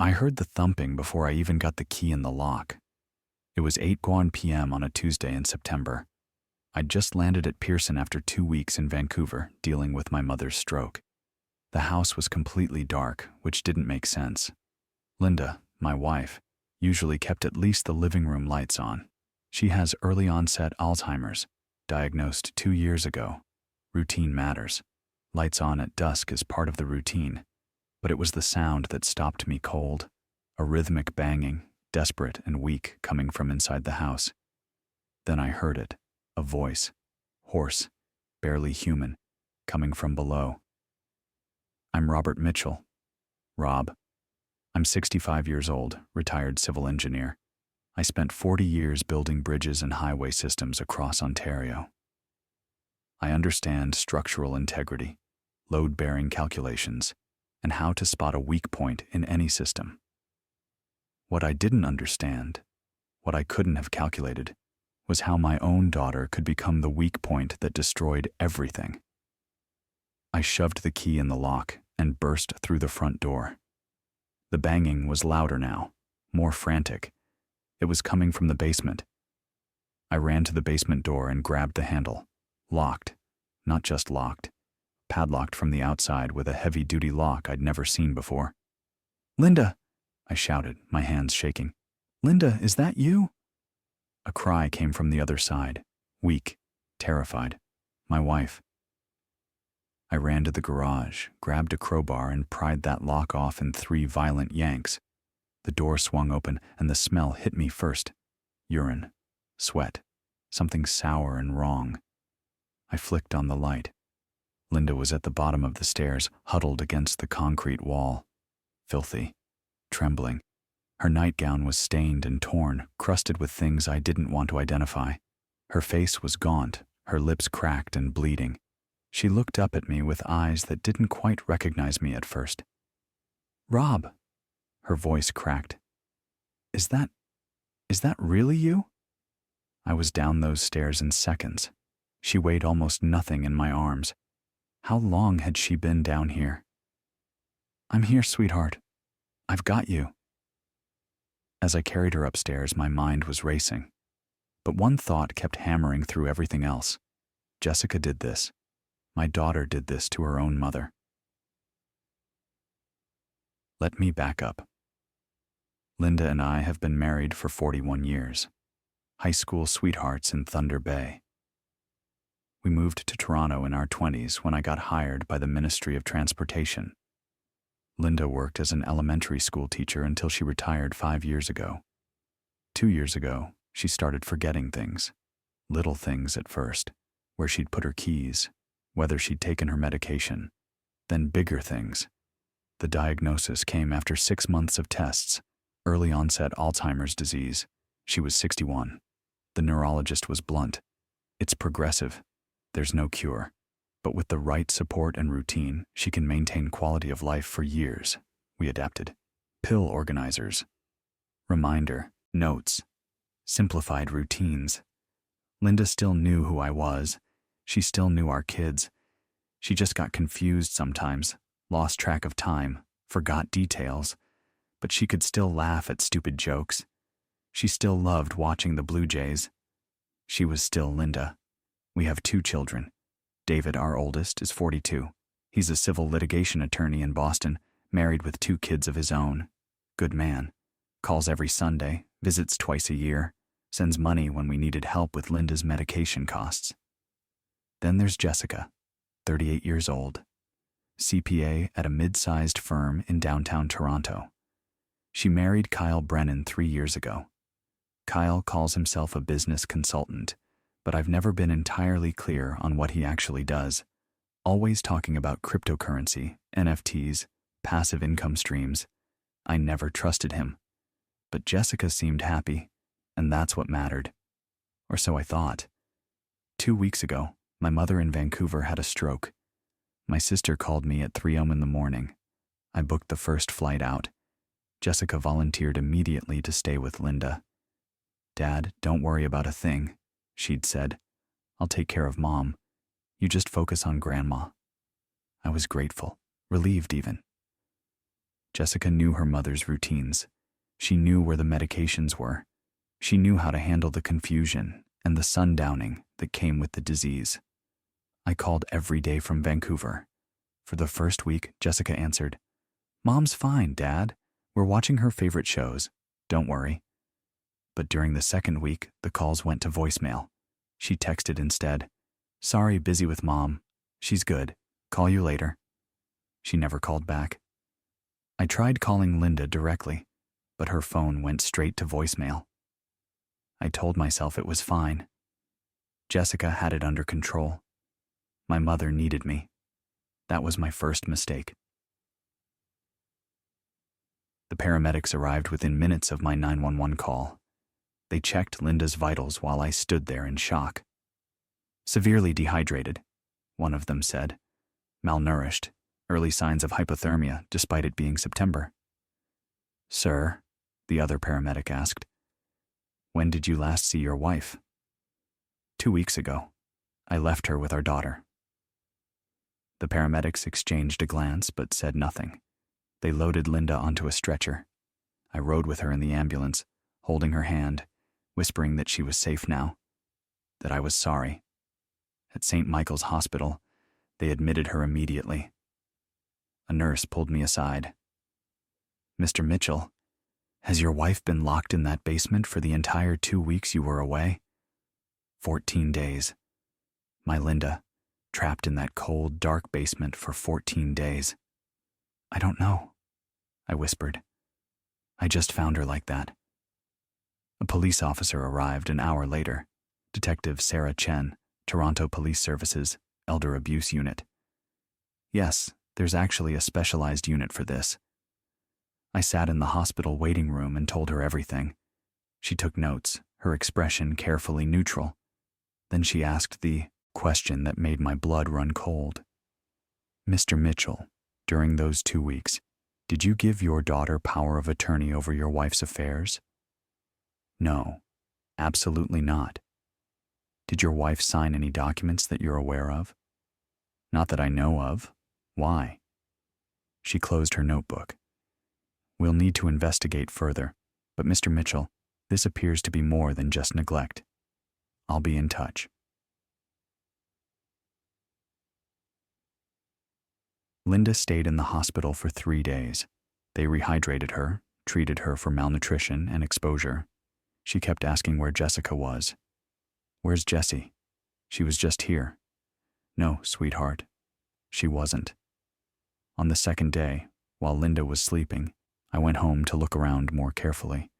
I heard the thumping before I even got the key in the lock. It was 8:01 p.m. on a Tuesday in September. I'd just landed at Pearson after 2 weeks in Vancouver dealing with my mother's stroke. The house was completely dark, which didn't make sense. Linda, my wife, usually kept at least the living room lights on. She has early onset Alzheimer's, diagnosed 2 years ago. Routine matters. Lights on at dusk is part of the routine. But it was the sound that stopped me cold, a rhythmic banging, desperate and weak, coming from inside the house. Then I heard it, a voice, hoarse, barely human, coming from below. I'm Robert Mitchell. Rob. I'm 65 years old, retired civil engineer. I spent 40 years building bridges and highway systems across Ontario. I understand structural integrity, load-bearing calculations, and how to spot a weak point in any system. What I didn't understand, what I couldn't have calculated, was how my own daughter could become the weak point that destroyed everything. I shoved the key in the lock and burst through the front door. The banging was louder now, more frantic. It was coming from the basement. I ran to the basement door and grabbed the handle. Locked, not just locked, padlocked from the outside with a heavy-duty lock I'd never seen before. "Linda!" I shouted, my hands shaking. "Linda, is that you?" A cry came from the other side, weak, terrified. My wife. I ran to the garage, grabbed a crowbar, and pried that lock off in 3 violent yanks. The door swung open, and the smell hit me first. Urine, sweat, something sour and wrong. I flicked on the light. Linda was at the bottom of the stairs, huddled against the concrete wall. Filthy, trembling. Her nightgown was stained and torn, crusted with things I didn't want to identify. Her face was gaunt, her lips cracked and bleeding. She looked up at me with eyes that didn't quite recognize me at first. "Rob," her voice cracked. Is that really you?" I was down those stairs in seconds. She weighed almost nothing in my arms. How long had she been down here? "I'm here, sweetheart. I've got you." As I carried her upstairs, my mind was racing. But one thought kept hammering through everything else. Jessica did this. My daughter did this to her own mother. Let me back up. Linda and I have been married for 41 years. High school sweethearts in Thunder Bay. We moved to Toronto in our 20s when I got hired by the Ministry of Transportation. Linda worked as an elementary school teacher until she retired 5 years ago. 2 years ago, she started forgetting things. Little things at first, where she'd put her keys, whether she'd taken her medication. Then bigger things. The diagnosis came after 6 months of tests, early onset Alzheimer's disease. She was 61. The neurologist was blunt. It's progressive. There's no cure. But with the right support and routine, she can maintain quality of life for years. We adapted. Pill organizers. Reminder, notes. Simplified routines. Linda still knew who I was. She still knew our kids. She just got confused sometimes, lost track of time, forgot details. But she could still laugh at stupid jokes. She still loved watching the Blue Jays. She was still Linda. We have 2 children. David, our oldest, is 42. He's a civil litigation attorney in Boston, married with 2 kids of his own. Good man. Calls every Sunday, visits twice a year, sends money when we needed help with Linda's medication costs. Then there's Jessica, 38 years old, CPA at a mid-sized firm in downtown Toronto. She married Kyle Brennan 3 years ago. Kyle calls himself a business consultant, but I've never been entirely clear on what he actually does. Always talking about cryptocurrency, NFTs, passive income streams. I never trusted him. But Jessica seemed happy, and that's what mattered. Or so I thought. 2 weeks ago, my mother in Vancouver had a stroke. My sister called me at 3 a.m. in the morning. I booked the first flight out. Jessica volunteered immediately to stay with Linda. "Dad, don't worry about a thing," she'd said. "I'll take care of Mom. You just focus on Grandma." I was grateful, relieved even. Jessica knew her mother's routines. She knew where the medications were. She knew how to handle the confusion and the sundowning that came with the disease. I called every day from Vancouver. For the first week, Jessica answered, "Mom's fine, Dad. We're watching her favorite shows. Don't worry." But during the second week, the calls went to voicemail. She texted instead, "Sorry, busy with Mom. She's good. Call you later." She never called back. I tried calling Linda directly, but her phone went straight to voicemail. I told myself it was fine. Jessica had it under control. My mother needed me. That was my first mistake. The paramedics arrived within minutes of my 911 call. They checked Linda's vitals while I stood there in shock. "Severely dehydrated," one of them said. "Malnourished. Early signs of hypothermia, despite it being September." "Sir," the other paramedic asked, "when did you last see your wife?" "2 weeks ago. I left her with our daughter." The paramedics exchanged a glance but said nothing. They loaded Linda onto a stretcher. I rode with her in the ambulance, holding her hand, whispering that she was safe now, that I was sorry. At St. Michael's Hospital, they admitted her immediately. A nurse pulled me aside. "Mr. Mitchell, has your wife been locked in that basement for the entire 2 weeks you were away?" 14 days. My Linda, trapped in that cold, dark basement for 14 days. "I don't know," I whispered. "I just found her like that." A police officer arrived an hour later, Detective Sarah Chen, Toronto Police Services, Elder Abuse Unit. "Yes, there's actually a specialized unit for this." I sat in the hospital waiting room and told her everything. She took notes, her expression carefully neutral. Then she asked the question that made my blood run cold. "Mr. Mitchell, during those 2 weeks, did you give your daughter power of attorney over your wife's affairs?" "No, absolutely not." "Did your wife sign any documents that you're aware of?" "Not that I know of. Why?" She closed her notebook. "We'll need to investigate further, but Mr. Mitchell, this appears to be more than just neglect. I'll be in touch." Linda stayed in the hospital for 3 days. They rehydrated her, treated her for malnutrition and exposure. She kept asking where Jessica was. "Where's Jessie? She was just here." "No, sweetheart, she wasn't." On the second day, while Linda was sleeping, I went home to look around more carefully.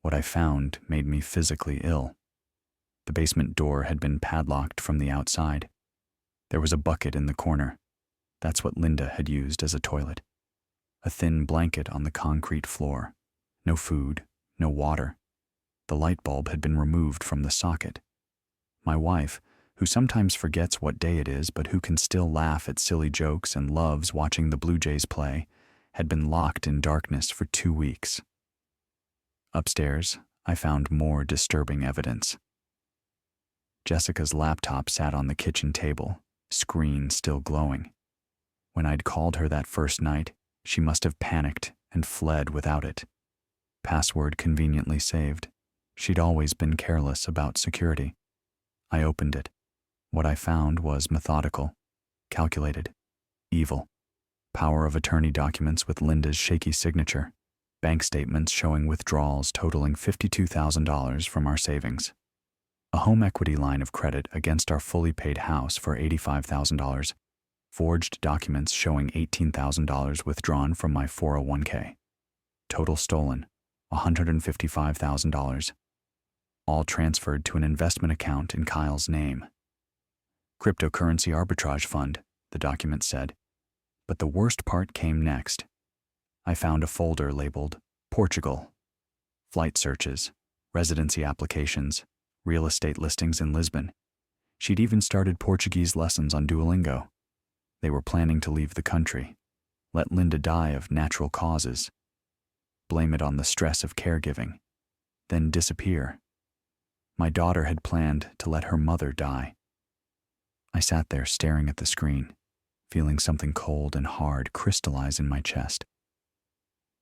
What I found made me physically ill. The basement door had been padlocked from the outside. There was a bucket in the corner. That's what Linda had used as a toilet. A thin blanket on the concrete floor. No food, no water. The light bulb had been removed from the socket. My wife, who sometimes forgets what day it is but who can still laugh at silly jokes and loves watching the Blue Jays play, had been locked in darkness for 2 weeks. Upstairs, I found more disturbing evidence. Jessica's laptop sat on the kitchen table, screen still glowing. When I'd called her that first night, she must have panicked and fled without it. Password conveniently saved. She'd always been careless about security. I opened it. What I found was methodical, calculated, evil. Power of attorney documents with Linda's shaky signature. Bank statements showing withdrawals totaling $52,000 from our savings. A home equity line of credit against our fully paid house for $85,000. Forged documents showing $18,000 withdrawn from my 401k. Total stolen, $155,000. All transferred to an investment account in Kyle's name. Cryptocurrency arbitrage fund, the document said. But the worst part came next. I found a folder labeled Portugal. Flight searches, residency applications, real estate listings in Lisbon. She'd even started Portuguese lessons on Duolingo. They were planning to leave the country, let Linda die of natural causes, blame it on the stress of caregiving, then disappear. My daughter had planned to let her mother die. I sat there staring at the screen, feeling something cold and hard crystallize in my chest.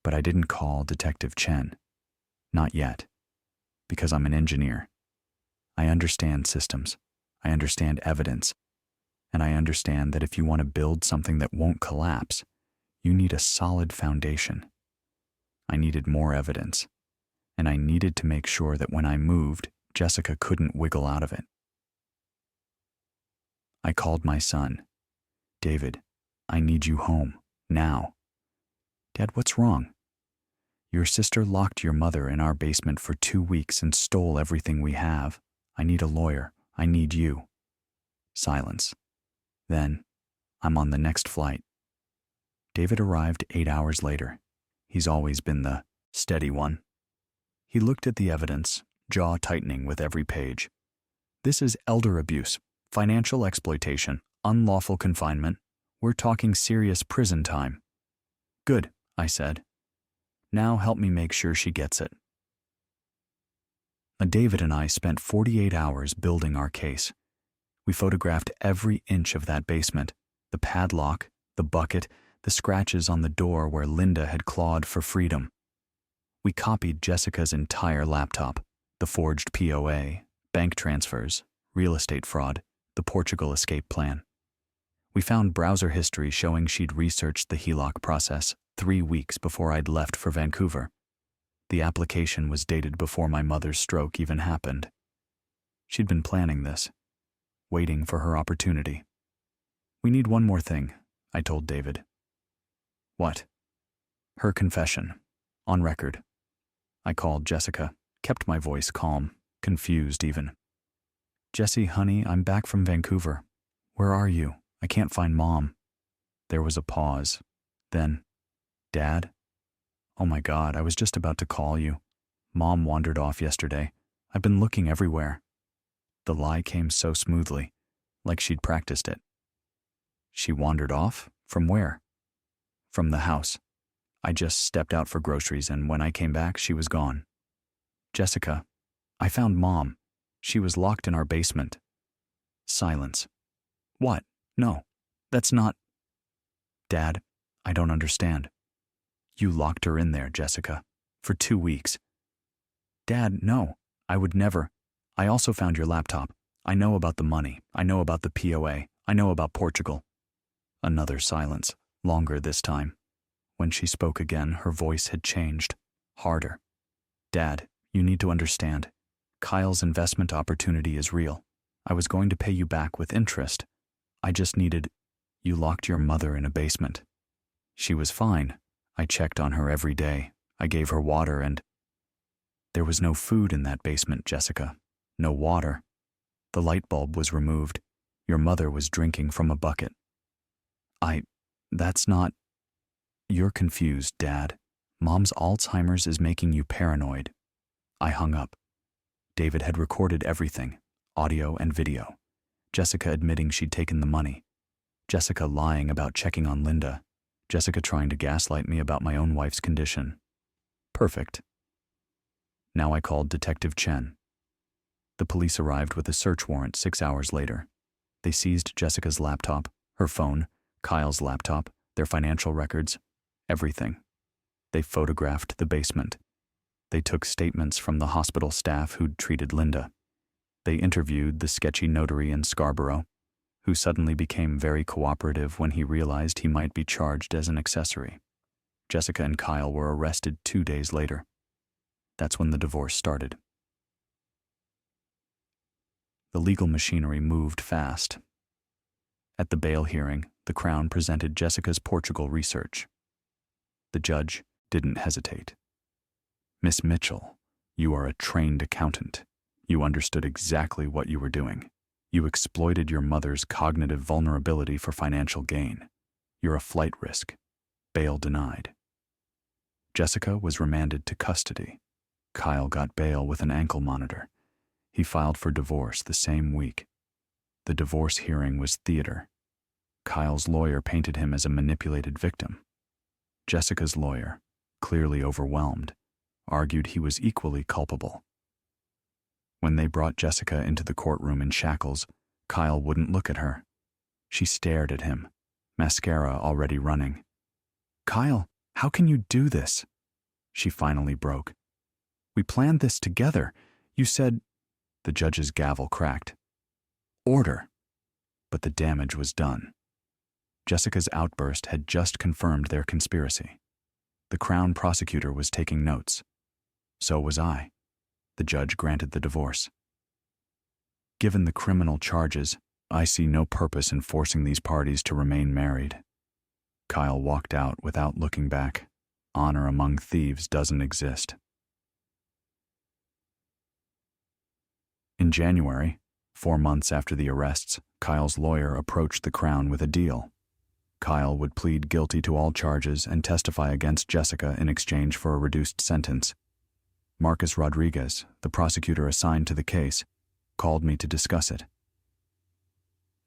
But I didn't call Detective Chen. Not yet. Because I'm an engineer. I understand systems. I understand evidence. And I understand that if you want to build something that won't collapse, you need a solid foundation. I needed more evidence. And I needed to make sure that when I moved, Jessica couldn't wiggle out of it. I called my son. David, I need you home. Now. Dad, what's wrong? Your sister locked your mother in our basement for 2 weeks and stole everything we have. I need a lawyer. I need you. Silence. Then, I'm on the next flight. David arrived 8 hours later. He's always been the steady one. He looked at the evidence, jaw tightening with every page. This is elder abuse, financial exploitation, unlawful confinement. We're talking serious prison time. Good, I said. Now help me make sure she gets it. David and I spent 48 hours building our case. We photographed every inch of that basement, the padlock, the bucket, the scratches on the door where Linda had clawed for freedom. We copied Jessica's entire laptop, the forged POA, bank transfers, real estate fraud, the Portugal escape plan. We found browser history showing she'd researched the HELOC process 3 weeks before I'd left for Vancouver. The application was dated before my mother's stroke even happened. She'd been planning this, waiting for her opportunity. We need one more thing, I told David. What? Her confession, on record. I called Jessica, kept my voice calm, confused even. Jessie, honey, I'm back from Vancouver. Where are you? I can't find Mom. There was a pause. Then, Dad? Oh my God, I was just about to call you. Mom wandered off yesterday. I've been looking everywhere. The lie came so smoothly, like she'd practiced it. She wandered off? From where? From the house. I just stepped out for groceries, and when I came back, she was gone. Jessica, I found Mom. She was locked in our basement. Silence. What? No, that's not... Dad, I don't understand. You locked her in there, Jessica, for 2 weeks. Dad, no, I would never. I also found your laptop. I know about the money. I know about the POA. I know about Portugal. Another silence, longer this time. When she spoke again, her voice had changed, harder. Dad, you need to understand. Kyle's investment opportunity is real. I was going to pay you back with interest. I just needed... You locked your mother in a basement. She was fine. I checked on her every day. I gave her water and... There was no food in that basement, Jessica. No water. The light bulb was removed. Your mother was drinking from a bucket. That's not... You're confused, Dad. Mom's Alzheimer's is making you paranoid. I hung up. David had recorded everything, audio and video. Jessica admitting she'd taken the money. Jessica lying about checking on Linda. Jessica trying to gaslight me about my own wife's condition. Perfect. Now I called Detective Chen. The police arrived with a search warrant 6 hours later. They seized Jessica's laptop, her phone, Kyle's laptop, their financial records, everything. They photographed the basement. They took statements from the hospital staff who'd treated Linda. They interviewed the sketchy notary in Scarborough, who suddenly became very cooperative when he realized he might be charged as an accessory. Jessica and Kyle were arrested 2 days later. That's when the divorce started. The legal machinery moved fast. At the bail hearing, the Crown presented Jessica's Portugal research. The judge didn't hesitate. Miss Mitchell, you are a trained accountant. You understood exactly what you were doing. You exploited your mother's cognitive vulnerability for financial gain. You're a flight risk. Bail denied. Jessica was remanded to custody. Kyle got bail with an ankle monitor. He filed for divorce the same week. The divorce hearing was theater. Kyle's lawyer painted him as a manipulated victim. Jessica's lawyer, clearly overwhelmed, argued he was equally culpable. When they brought Jessica into the courtroom in shackles, Kyle wouldn't look at her. She stared at him, mascara already running. Kyle, how can you do this? She finally broke. "We planned this together. You said—" The judge's gavel cracked. "Order!" But the damage was done. Jessica's outburst had just confirmed their conspiracy. The Crown prosecutor was taking notes. So was I. The judge granted the divorce. Given the criminal charges, I see no purpose in forcing these parties to remain married. Kyle walked out without looking back. Honor among thieves doesn't exist. In January, 4 months after the arrests, Kyle's lawyer approached the Crown with a deal. Kyle would plead guilty to all charges and testify against Jessica in exchange for a reduced sentence. Marcus Rodriguez, the prosecutor assigned to the case, called me to discuss it.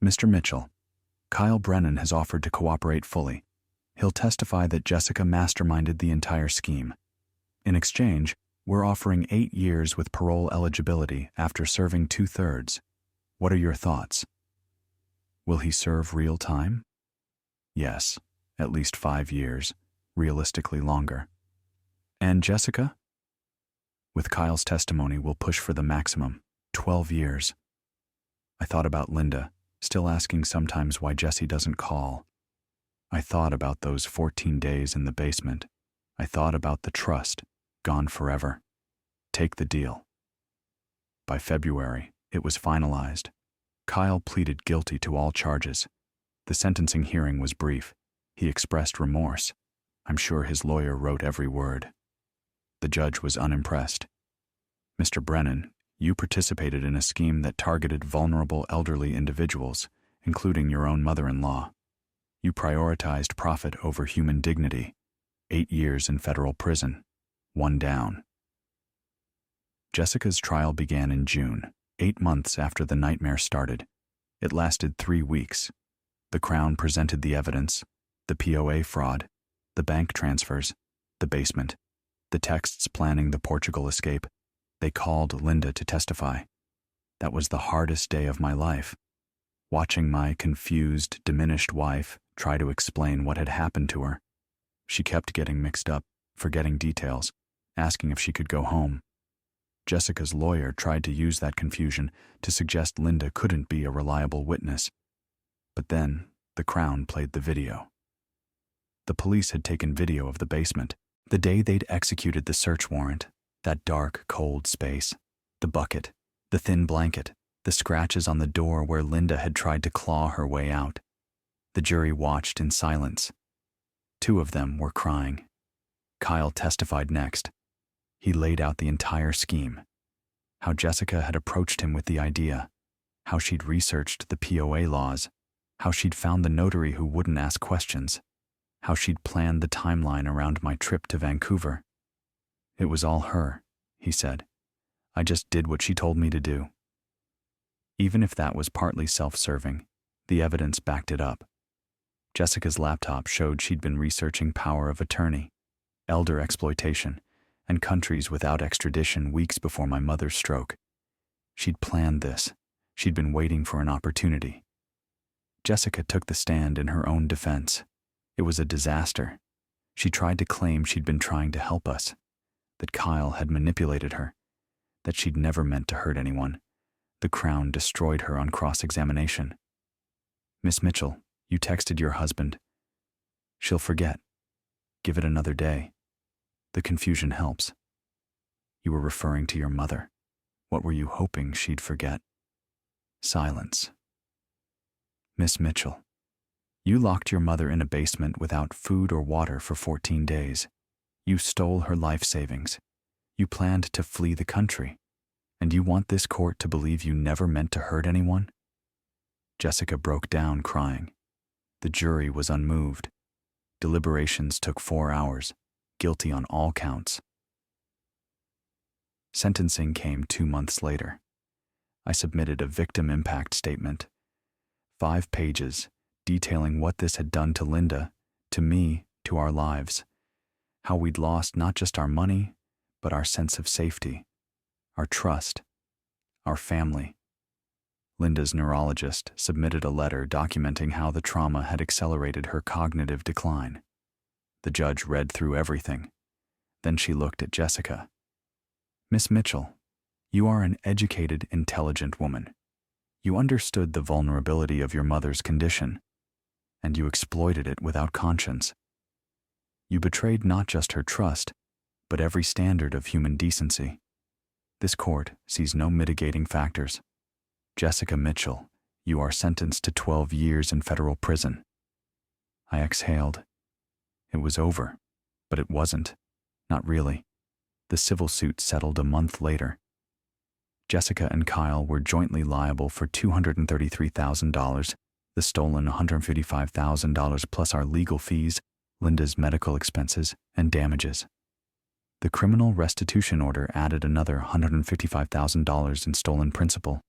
"Mr. Mitchell, Kyle Brennan has offered to cooperate fully. He'll testify that Jessica masterminded the entire scheme. In exchange, we're offering 8 years with parole eligibility after serving 2/3. What are your thoughts?" "Will he serve real time?" "Yes, at least 5 years, realistically longer." "And Jessica?" "With Kyle's testimony, we'll push for the maximum, 12 years. I thought about Linda, still asking sometimes why Jessie doesn't call. I thought about those 14 days in the basement. I thought about the trust, gone forever. Take the deal." By February, it was finalized. Kyle pleaded guilty to all charges. The sentencing hearing was brief. He expressed remorse. I'm sure his lawyer wrote every word. The judge was unimpressed. "Mr. Brennan, you participated in a scheme that targeted vulnerable elderly individuals, including your own mother-in-law. You prioritized profit over human dignity. 8 years in federal prison. 1 down." Jessica's trial began in June, 8 months after the nightmare started. It lasted 3 weeks. The Crown presented the evidence: the POA fraud, the bank transfers, the basement, the texts planning the Portugal escape. They called Linda to testify. That was the hardest day of my life. Watching my confused, diminished wife try to explain what had happened to her. She kept getting mixed up, forgetting details, asking if she could go home. Jessica's lawyer tried to use that confusion to suggest Linda couldn't be a reliable witness. But then, the Crown played the video. The police had taken video of the basement, the day they'd executed the search warrant, that dark, cold space, the bucket, the thin blanket, the scratches on the door where Linda had tried to claw her way out. The jury watched in silence. 2 of them were crying. Kyle testified next. He laid out the entire scheme. How Jessica had approached him with the idea. How she'd researched the POA laws. How she'd found the notary who wouldn't ask questions. How she'd planned the timeline around my trip to Vancouver. "It was all her," he said. "I just did what she told me to do." Even if that was partly self-serving, the evidence backed it up. Jessica's laptop showed she'd been researching power of attorney, elder exploitation, and countries without extradition weeks before my mother's stroke. She'd planned this. She'd been waiting for an opportunity. Jessica took the stand in her own defense. It was a disaster. She tried to claim she'd been trying to help us, that Kyle had manipulated her, that she'd never meant to hurt anyone. The Crown destroyed her on cross-examination. "Miss Mitchell, you texted your husband. She'll forget. Give it another day. The confusion helps. You were referring to your mother. What were you hoping she'd forget?" Silence. "Miss Mitchell, you locked your mother in a basement without food or water for 14 days. You stole her life savings. You planned to flee the country. And you want this court to believe you never meant to hurt anyone?" Jessica broke down crying. The jury was unmoved. Deliberations took 4 hours, guilty on all counts. Sentencing came 2 months later. I submitted a victim impact statement. 5 pages, detailing what this had done to Linda, to me, to our lives. How we'd lost not just our money, but our sense of safety, our trust, our family. Linda's neurologist submitted a letter documenting how the trauma had accelerated her cognitive decline. The judge read through everything. Then she looked at Jessica. "Miss Mitchell, you are an educated, intelligent woman. You understood the vulnerability of your mother's condition, and you exploited it without conscience. You betrayed not just her trust, but every standard of human decency. This court sees no mitigating factors. Jessica Mitchell, you are sentenced to 12 years in federal prison." I exhaled. It was over, but it wasn't. Not really. The civil suit settled a month later. Jessica and Kyle were jointly liable for $233,000, the stolen $155,000 plus our legal fees, Linda's medical expenses, and damages. The criminal restitution order added another $155,000 in stolen principal.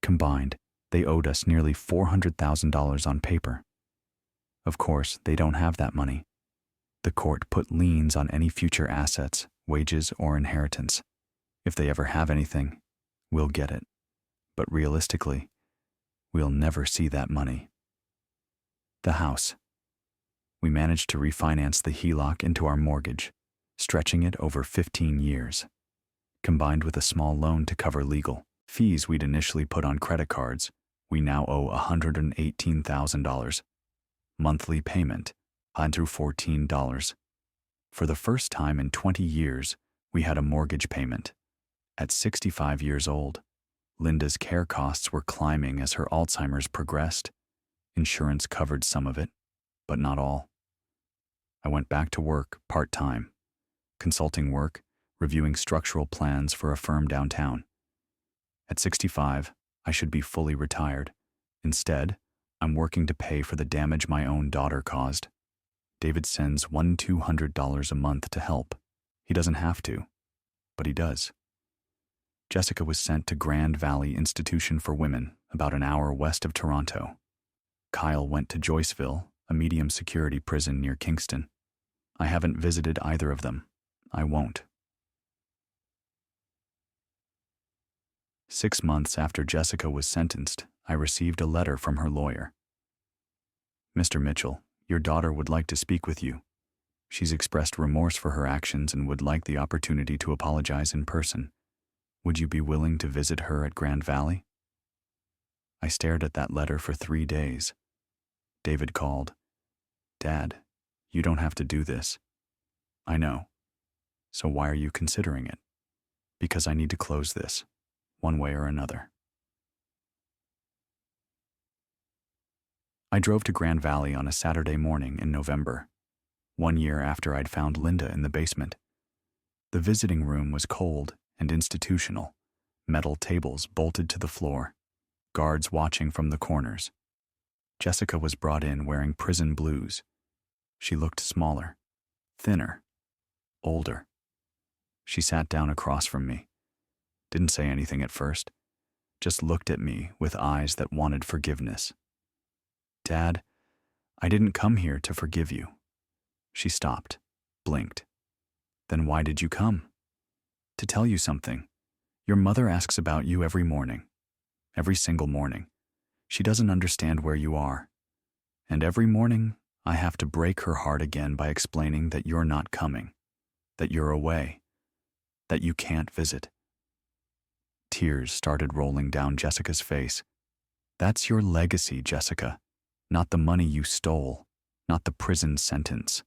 Combined, they owed us nearly $400,000 on paper. Of course, they don't have that money. The court put liens on any future assets, wages, or inheritance. If they ever have anything, we'll get it. But realistically, we'll never see that money. The house. We managed to refinance the HELOC into our mortgage, stretching it over 15 years. Combined with a small loan to cover legal fees we'd initially put on credit cards, we now owe $118,000. Monthly payment, $114. For the first time in 20 years, we had a mortgage payment. At 65 years old, Linda's care costs were climbing as her Alzheimer's progressed. Insurance covered some of it, but not all. I went back to work part-time, consulting work, reviewing structural plans for a firm downtown. At 65, I should be fully retired. Instead, I'm working to pay for the damage my own daughter caused. David sends $200 a month to help. He doesn't have to, but he does. Jessica was sent to Grand Valley Institution for Women, about an hour west of Toronto. Kyle went to Joyceville, a medium-security prison near Kingston. I haven't visited either of them. I won't. 6 months after Jessica was sentenced, I received a letter from her lawyer. "Mr. Mitchell, your daughter would like to speak with you. She's expressed remorse for her actions and would like the opportunity to apologize in person. Would you be willing to visit her at Grand Valley?" I stared at that letter for 3 days. David called. "Dad, you don't have to do this." "I know. So why are you considering it?" "Because I need to close this, one way or another." I drove to Grand Valley on a Saturday morning in November, 1 year after I'd found Linda in the basement. The visiting room was cold and institutional, metal tables bolted to the floor, guards watching from the corners. Jessica was brought in wearing prison blues. She looked smaller, thinner, older. She sat down across from me, didn't say anything at first, just looked at me with eyes that wanted forgiveness. "Dad, I didn't come here to forgive you." She stopped, blinked. "Then why did you come?" "To tell you something. Your mother asks about you every morning. Every single morning. She doesn't understand where you are. And every morning, I have to break her heart again by explaining that you're not coming, that you're away, that you can't visit." Tears started rolling down Jessica's face. "That's your legacy, Jessica. Not the money you stole, not the prison sentence.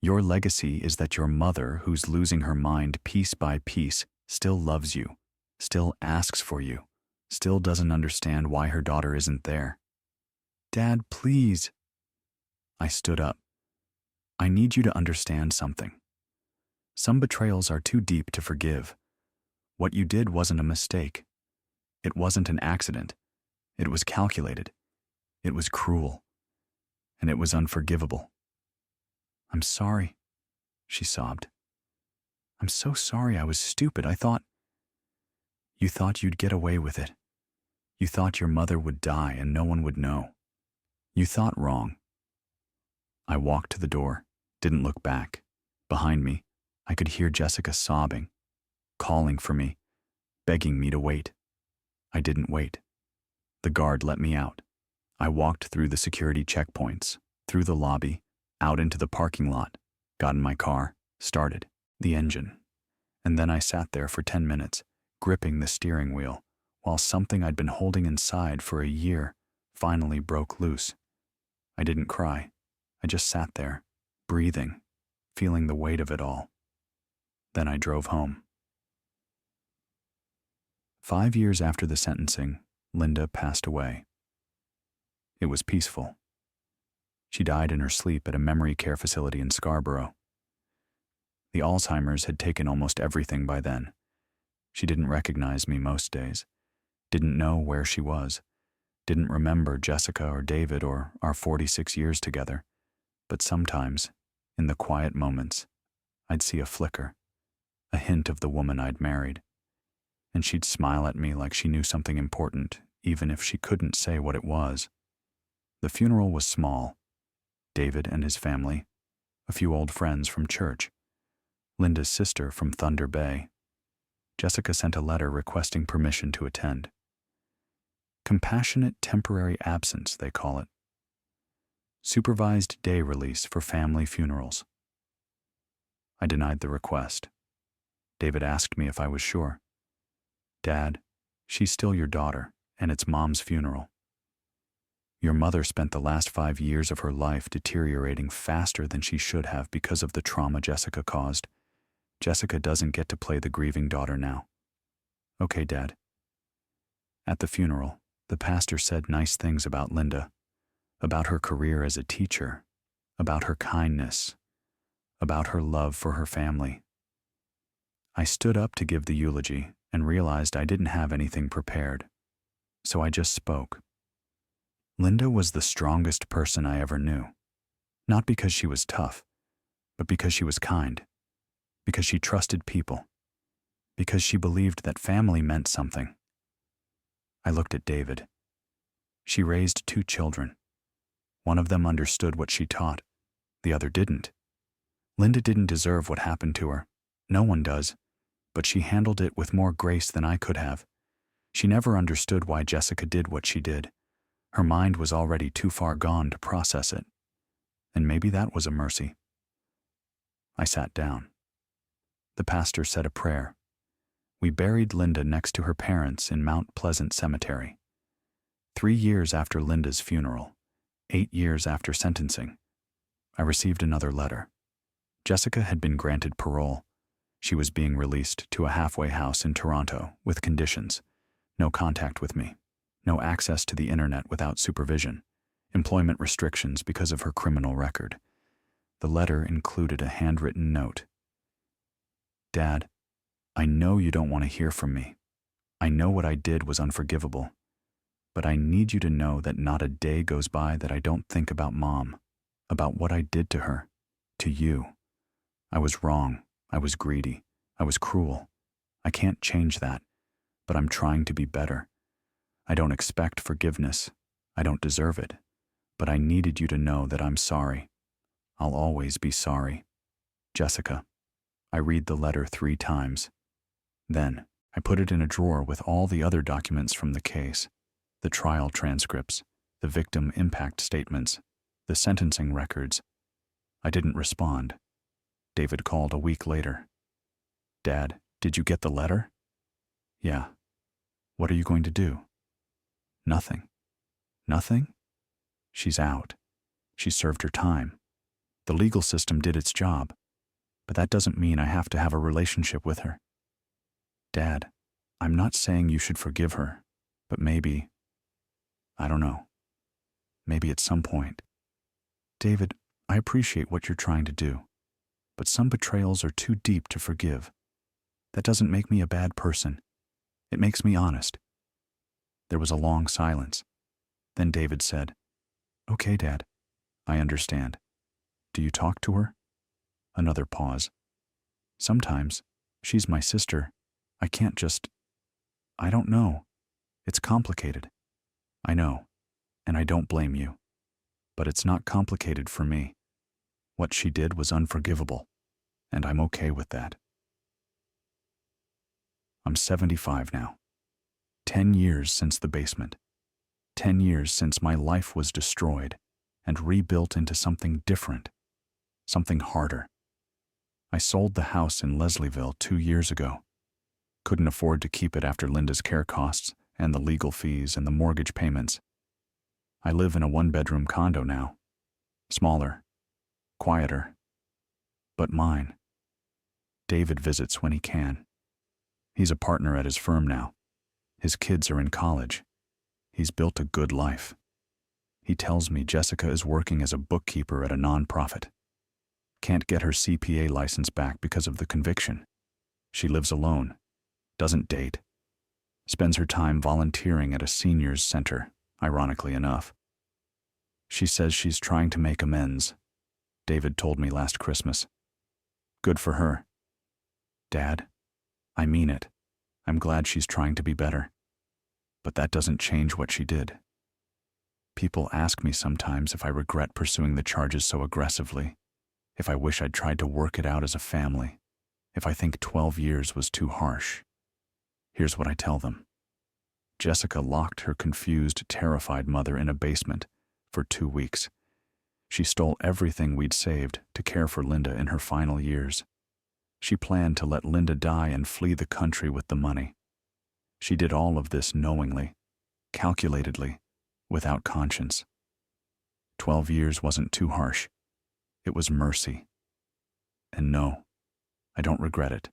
Your legacy is that your mother, who's losing her mind piece by piece, still loves you, still asks for you, still doesn't understand why her daughter isn't there." "Dad, please." I stood up. "I need you to understand something. Some betrayals are too deep to forgive. What you did wasn't a mistake. It wasn't an accident. It was calculated. It was cruel. And it was unforgivable." "I'm sorry," she sobbed. "I'm so sorry. I was stupid. I thought—" "You thought you'd get away with it. You thought your mother would die and no one would know. You thought wrong." I walked to the door, didn't look back. Behind me, I could hear Jessica sobbing, calling for me, begging me to wait. I didn't wait. The guard let me out. I walked through the security checkpoints, through the lobby, out into the parking lot, got in my car, started. the engine. And then I sat there for 10 minutes, gripping the steering wheel, while something I'd been holding inside for a year finally broke loose. I didn't cry. I just sat there, breathing, feeling the weight of it all. Then I drove home. 5 years after the sentencing, Linda passed away. It was peaceful. She died in her sleep at a memory care facility in Scarborough. The Alzheimer's had taken almost everything by then. She didn't recognize me most days, didn't know where she was, didn't remember Jessica or David or our 46 years together. But sometimes, in the quiet moments, I'd see a flicker, a hint of the woman I'd married, and she'd smile at me like she knew something important, even if she couldn't say what it was. The funeral was small. David and his family, a few old friends from church, Linda's sister from Thunder Bay. Jessica sent a letter requesting permission to attend. Compassionate temporary absence, they call it. Supervised day release for family funerals. I denied the request. David asked me if I was sure. Dad, she's still your daughter, and it's Mom's funeral. Your mother spent the last 5 years of her life deteriorating faster than she should have because of the trauma Jessica caused. Jessica doesn't get to play the grieving daughter now. Okay, Dad. At the funeral, the pastor said nice things about Linda, about her career as a teacher, about her kindness, about her love for her family. I stood up to give the eulogy and realized I didn't have anything prepared, so I just spoke. Linda was the strongest person I ever knew, not because she was tough, but because she was kind, because she trusted people, because she believed that family meant something. I looked at David. She raised 2 children. One of them understood what she taught, the other didn't. Linda didn't deserve what happened to her. No one does, but she handled it with more grace than I could have. She never understood why Jessica did what she did. Her mind was already too far gone to process it. And maybe that was a mercy. I sat down. The pastor said a prayer. We buried Linda next to her parents in Mount Pleasant Cemetery. 3 years after Linda's funeral, 8 years after sentencing, I received another letter. Jessica had been granted parole. She was being released to a halfway house in Toronto with conditions: no contact with me, no access to the internet without supervision, employment restrictions because of her criminal record. The letter included a handwritten note. Dad, I know you don't want to hear from me. I know what I did was unforgivable, but I need you to know that not a day goes by that I don't think about Mom, about what I did to her, to you. I was wrong. I was greedy. I was cruel. I can't change that, but I'm trying to be better. I don't expect forgiveness. I don't deserve it, but I needed you to know that I'm sorry. I'll always be sorry. Jessica. I read the letter 3 times. Then, I put it in a drawer with all the other documents from the case, the trial transcripts, the victim impact statements, the sentencing records. I didn't respond. David called a week later. Dad, did you get the letter? Yeah. What are you going to do? Nothing. Nothing? She's out. She served her time. The legal system did its job, but that doesn't mean I have to have a relationship with her. Dad, I'm not saying you should forgive her, but maybe, I don't know, maybe at some point. David, I appreciate what you're trying to do, but some betrayals are too deep to forgive. That doesn't make me a bad person. It makes me honest. There was a long silence. Then David said, Okay, Dad, I understand. Do you talk to her? Another pause. Sometimes. She's my sister. I can't just... I don't know. It's complicated. I know, and I don't blame you. But it's not complicated for me. What she did was unforgivable, and I'm okay with that. I'm 75 now. 10 years since the basement. 10 years since my life was destroyed and rebuilt into something different, something harder. I sold the house in Leslieville 2 years ago. Couldn't afford to keep it after Linda's care costs and the legal fees and the mortgage payments. I live in a 1-bedroom condo now. Smaller, quieter, but mine. David visits when he can. He's a partner at his firm now. His kids are in college. He's built a good life. He tells me Jessica is working as a bookkeeper at a nonprofit. Can't get her CPA license back because of the conviction. She lives alone, doesn't date, spends her time volunteering at a seniors center, ironically enough. She says she's trying to make amends. David told me last Christmas. Good for her. Dad, I mean it. I'm glad she's trying to be better. But that doesn't change what she did. People ask me sometimes if I regret pursuing the charges so aggressively, if I wish I'd tried to work it out as a family, if I think 12 years was too harsh. Here's what I tell them. Jessica locked her confused, terrified mother in a basement for 2 weeks. She stole everything we'd saved to care for Linda in her final years. She planned to let Linda die and flee the country with the money. She did all of this knowingly, calculatedly, without conscience. 12 years wasn't too harsh. It was mercy. And no, I don't regret it.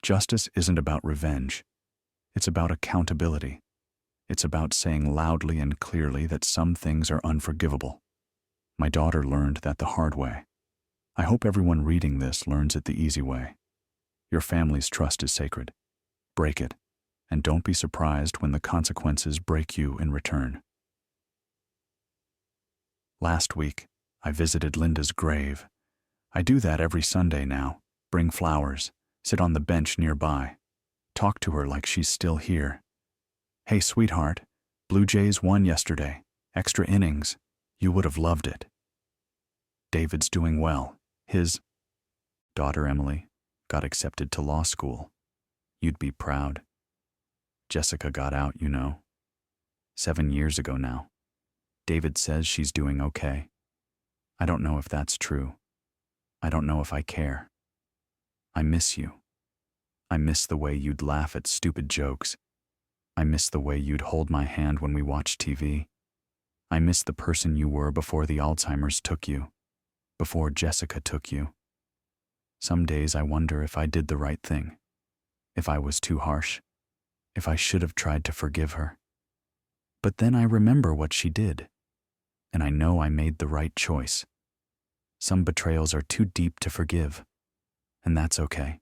Justice isn't about revenge. It's about accountability. It's about saying loudly and clearly that some things are unforgivable. My daughter learned that the hard way. I hope everyone reading this learns it the easy way. Your family's trust is sacred. Break it, and don't be surprised when the consequences break you in return. Last week, I visited Linda's grave. I do that every Sunday now. Bring flowers, sit on the bench nearby, talk to her like she's still here. Hey, sweetheart, Blue Jays won yesterday. Extra innings. You would have loved it. David's doing well. His daughter, Emily, got accepted to law school. You'd be proud. Jessica got out, 7 years ago now. David says she's doing okay. I don't know if that's true. I don't know if I care. I miss you. I miss the way you'd laugh at stupid jokes. I miss the way you'd hold my hand when we watched TV. I miss the person you were before the Alzheimer's took you, before Jessica took you. Some days I wonder if I did the right thing, if I was too harsh, if I should have tried to forgive her. But then I remember what she did, and I know I made the right choice. Some betrayals are too deep to forgive, and that's okay.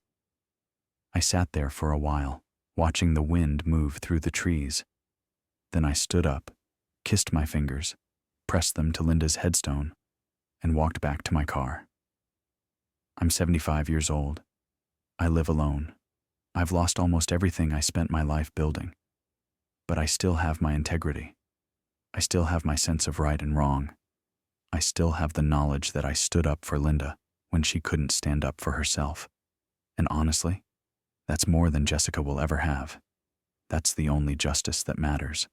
I sat there for a while, watching the wind move through the trees. Then I stood up, kissed my fingers, pressed them to Linda's headstone, and walked back to my car. I'm 75 years old. I live alone. I've lost almost everything I spent my life building. But I still have my integrity. I still have my sense of right and wrong. I still have the knowledge that I stood up for Linda when she couldn't stand up for herself. And honestly, that's more than Jessica will ever have. That's the only justice that matters.